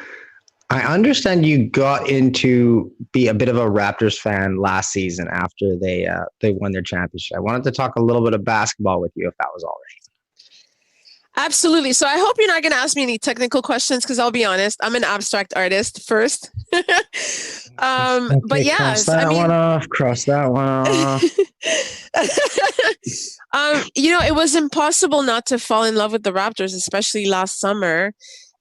I understand you got into be a bit of a Raptors fan last season after they won their championship. I wanted to talk a little bit of basketball with you, if that was all right. Absolutely. So I hope you're not going to ask me any technical questions, because I'll be honest, I'm an abstract artist first. But yeah, cross that one off. Cross that one off. It was impossible not to fall in love with the Raptors, especially last summer.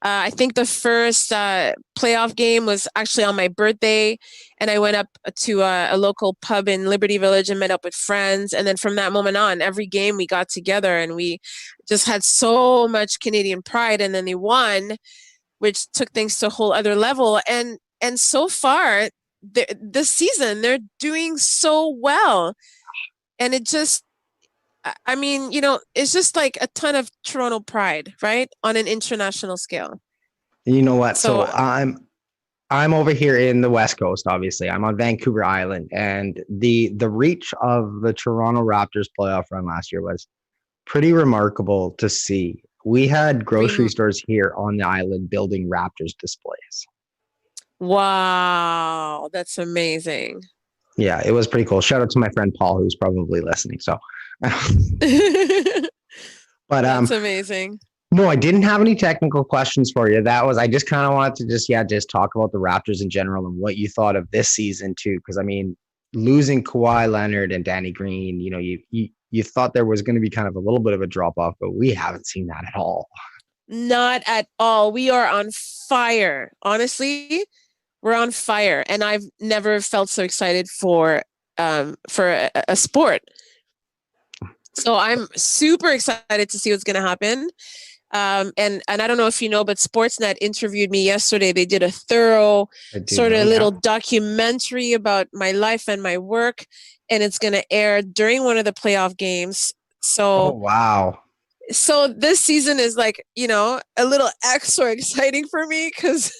I think the first playoff game was actually on my birthday, and I went up to a local pub in Liberty Village and met up with friends. And then from that moment on, every game we got together and we just had so much Canadian pride. And then they won, which took things to a whole other level. And so far, this season, they're doing so well. And it just, I mean, it's just like a ton of Toronto pride, right? On an international scale. You know what? So I'm over here in the West Coast, obviously. I'm on Vancouver Island, and the reach of the Toronto Raptors playoff run last year was pretty remarkable to see. We had grocery stores here on the island building Raptors displays. Wow, that's amazing. Yeah, it was pretty cool. Shout out to my friend Paul, who's probably listening. So but that's amazing. No, I didn't have any technical questions for you. I just kind of wanted to just talk about the Raptors in general and what you thought of this season too. Because I mean, losing Kawhi Leonard and Danny Green, you thought there was going to be kind of a little bit of a drop off, but we haven't seen that at all. Not at all. We are on fire. Honestly, we're on fire, and I've never felt so excited for a sport. So I'm super excited to see what's going to happen. And I don't know if you know, but Sportsnet interviewed me yesterday. They did a thorough little documentary about my life and my work, and it's going to air during one of the playoff games. So, wow. So this season is like, a little extra exciting for me because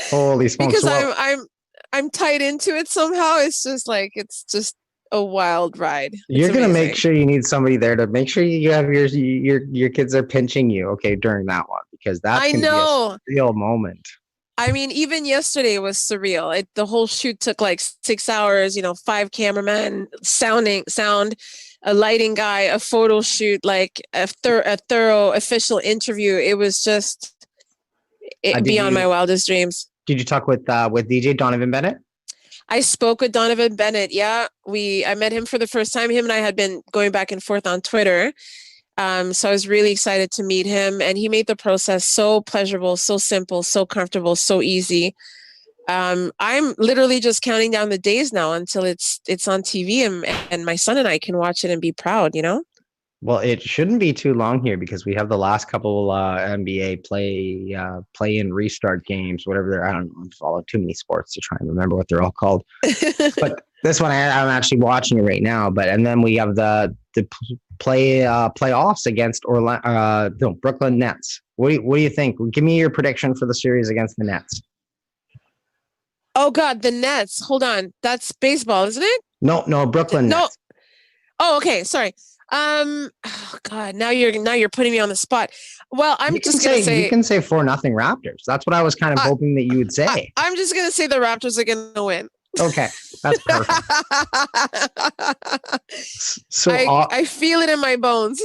holy smokes, because I'm tied into it somehow. It's just a wild ride. You're going to make sure you need somebody there to make sure you have your kids are pinching you, okay, during that one, because that's going to be a real moment. I mean, even yesterday was surreal. The whole shoot took like 6 hours, 5 cameramen, sound, a lighting guy, a photo shoot, like a thorough official interview. It was just beyond my wildest dreams. Did you talk with DJ Donovan Bennett? I spoke with Donovan Bennett. Yeah, I met him for the first time. Him and I had been going back and forth on Twitter. So I was really excited to meet him, and he made the process so pleasurable, so simple, so comfortable, so easy. I'm literally just counting down the days now until it's on TV and my son and I can watch it and be proud, Well, it shouldn't be too long here because we have the last couple NBA play in restart games, whatever they're. I don't know, I follow too many sports to try and remember what they're all called. But this one I'm actually watching it right now. And then we have the playoffs against Brooklyn Nets. What do you think? Give me your prediction for the series against the Nets. Oh God, the Nets. Hold on, that's baseball, isn't it? No, Brooklyn Nets. Oh, okay, sorry. Oh God, now you're putting me on the spot. Well, I'm just gonna say you can say 4-0 Raptors. That's what I was kind of hoping that you would say. I'm just gonna say the Raptors are gonna win. Okay, that's perfect. So I feel it in my bones.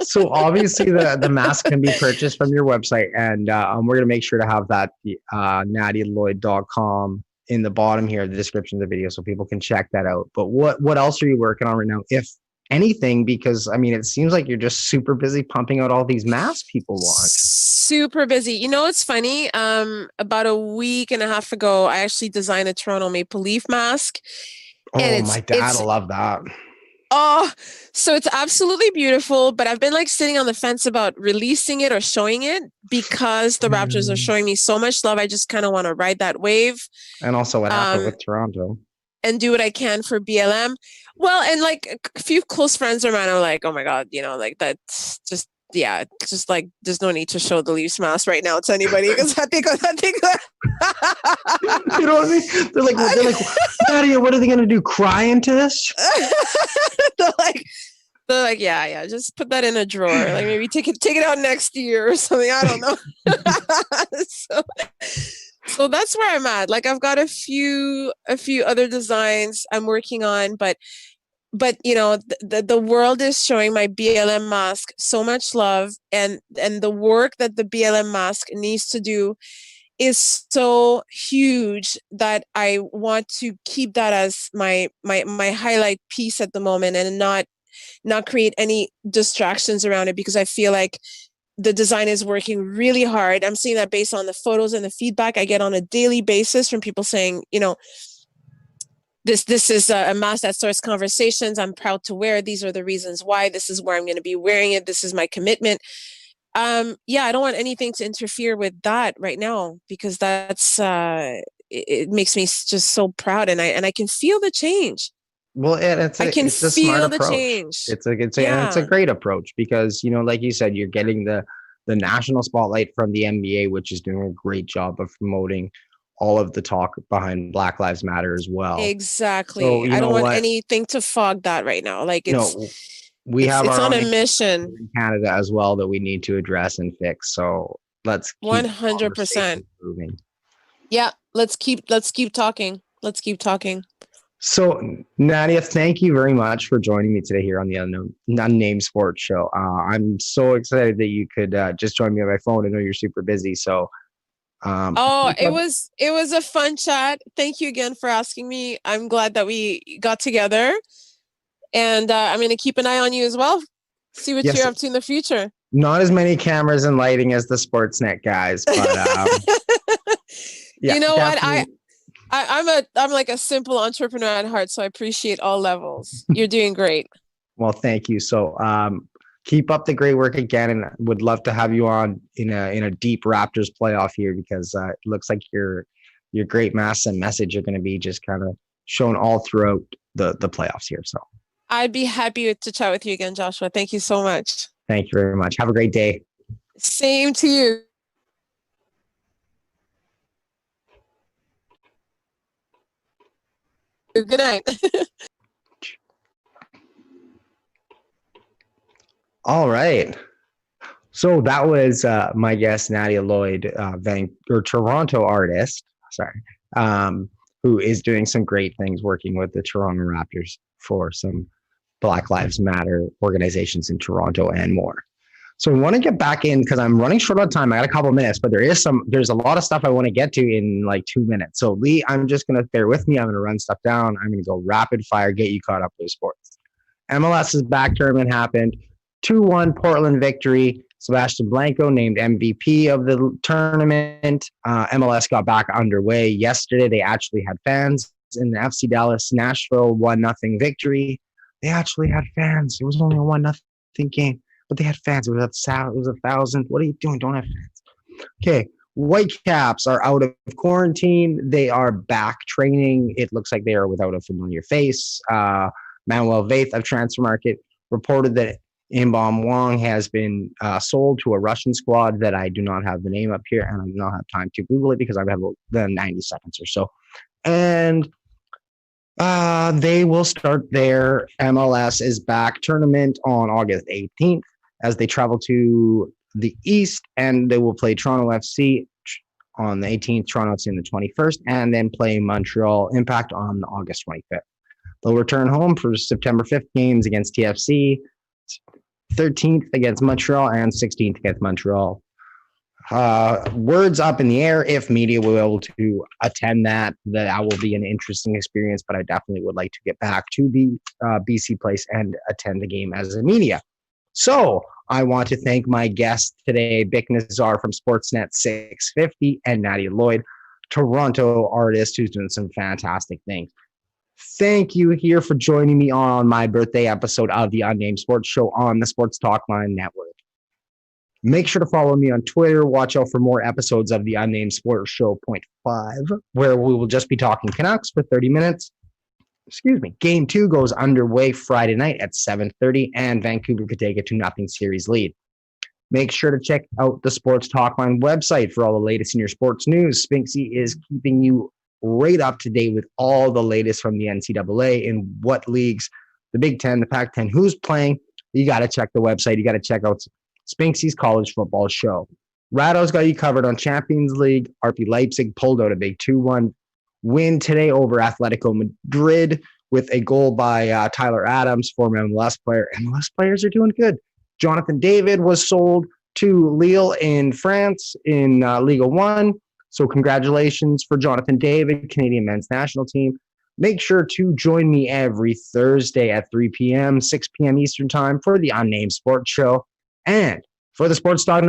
So obviously the mask can be purchased from your website, and we're gonna make sure to have that NadiaLloyd.com in the bottom here, the description of the video, so people can check that out. But what else are you working on right now, if anything? Because I mean, it seems like you're just super busy pumping out all these masks people want. Super busy. It's funny. About a week and a half ago, I actually designed a Toronto Maple Leaf mask. Oh, my dad will love that. Oh, so it's absolutely beautiful, but I've been like sitting on the fence about releasing it or showing it because the Raptors are showing me so much love. I just kind of want to ride that wave. And also what happened with Toronto. And do what I can for BLM. Well, and like a few close friends of mine are like, oh my God, like that's just, yeah, just like there's no need to show the Leafs mask right now to anybody because I think you know what I mean? They're like, Nadia, what are they going to do? Cry into this? They're like, So like, yeah, just put that in a drawer. Like maybe take it out next year or something. I don't know. So that's where I'm at. Like I've got a few other designs I'm working on, but the world is showing my BLM mask so much love, and the work that the BLM mask needs to do is so huge that I want to keep that as my highlight piece at the moment, and not create any distractions around it, because I feel like the design is working really hard. I'm seeing that based on the photos and the feedback I get on a daily basis from people saying, this is a mask that starts conversations. I'm proud to wear it. These are the reasons why. This is where I'm going to be wearing it. This is my commitment. I don't want anything to interfere with that right now, because that's it makes me just so proud, and I can feel the change. Well, and it's a smart feel the approach. change. It's a great approach, because like you said, you're getting the national spotlight from the NBA, which is doing a great job of promoting all of the talk behind Black Lives Matter as well. Exactly. So, I don't want anything to fog that right now. Like we have it's our on own a mission in Canada as well that we need to address and fix. So let's keep 100%. moving. Yeah, let's keep talking. Let's keep talking. So, Nadia, thank you very much for joining me today here on the Unnamed Sports Show. I'm so excited that you could just join me on my phone. I know you're super busy, so. It was a fun chat. Thank you again for asking me. I'm glad that we got together, and I'm going to keep an eye on you as well. See what you're up to in the future. Not as many cameras and lighting as the Sportsnet guys, but you know definitely. What? I'm like a simple entrepreneur at heart, so I appreciate all levels. You're doing great. Well, thank you. So keep up the great work again, and would love to have you on in a deep Raptors playoff here, because it looks like your great mass and message are going to be just kind of shown all throughout the playoffs here. So I'd be happy to chat with you again, Joshua. Thank you so much. Thank you very much. Have a great day. Same to you. Good night. All right. So that was my guest, Nadia Lloyd, Toronto artist, who is doing some great things working with the Toronto Raptors for some Black Lives Matter organizations in Toronto and more. So we want to get back in, because I'm running short on time. I got a couple of minutes, but there's a lot of stuff I want to get to in like 2 minutes. So Lee, I'm just going to bear with me. I'm going to run stuff down. I'm going to go rapid fire, get you caught up with sports. MLS's back tournament happened. 2-1 Portland victory. Sebastian Blanco named MVP of the tournament. MLS got back underway yesterday. They actually had fans in the FC Dallas Nashville 1-0 victory. They actually had fans. It was only a 1-0 game, but they had fans. It was 1,000. What are you doing? Don't have fans. Okay. Whitecaps are out of quarantine. They are back training. It looks like they are without a familiar face. Manuel Vaith of Transfer Market reported that Inbom Wong has been sold to a Russian squad that I do not have the name up here, and I do not have time to Google it because I have the 90 seconds or so. And they will start their MLS is back tournament on August 18th as they travel to the East, and they will play Toronto FC on the 18th, Toronto FC on the 21st, and then play Montreal Impact on August 25th. They'll return home for September 5th games against TFC, 13th against Montreal, and 16th against Montreal. Words up in the air if media will be able to attend that will be an interesting experience, but I definitely would like to get back to the BC Place and attend the game as a media. So I want to thank my guests today, Bik Nazzar from Sportsnet 650 and Nadia Lloyd, Toronto artist who's doing some fantastic things. Thank you here for joining me on my birthday episode of the Unnamed Sports Show on the Sports Talkline Network. Make sure to follow me on Twitter. Watch out for more episodes of the Unnamed Sports Show .5, where we will just be talking Canucks for 30 minutes. Game 2 goes underway Friday night at 7:30, and Vancouver could take a 2-0 series lead. Make sure to check out the Sports Talkline website for all the latest in your sports news. Spinksy is keeping you right up to date with all the latest from the NCAA in what leagues, the Big Ten, the Pac-10, who's playing, you got to check the website. You got to check out Spinksy's College Football Show. Rado's got you covered on Champions League. RP Leipzig pulled out a big 2-1 win today over Atletico Madrid with a goal by Tyler Adams, former MLS player. MLS players are doing good. Jonathan David was sold to Lille in France in Liga 1. So congratulations for Jonathan David, Canadian men's national team. Make sure to join me every Thursday at 3 p.m., 6 p.m. Eastern time for the Unnamed Sports Show. And for the Sports Talk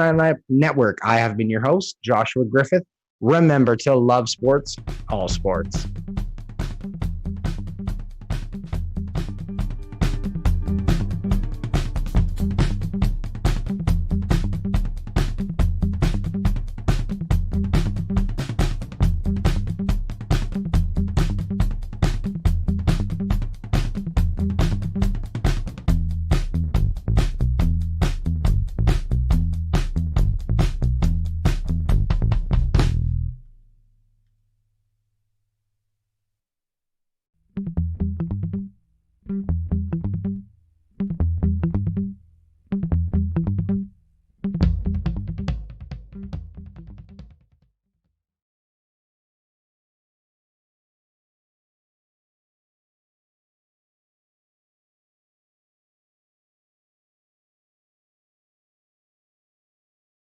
Network, I have been your host, Joshua Griffith. Remember to love sports, all sports.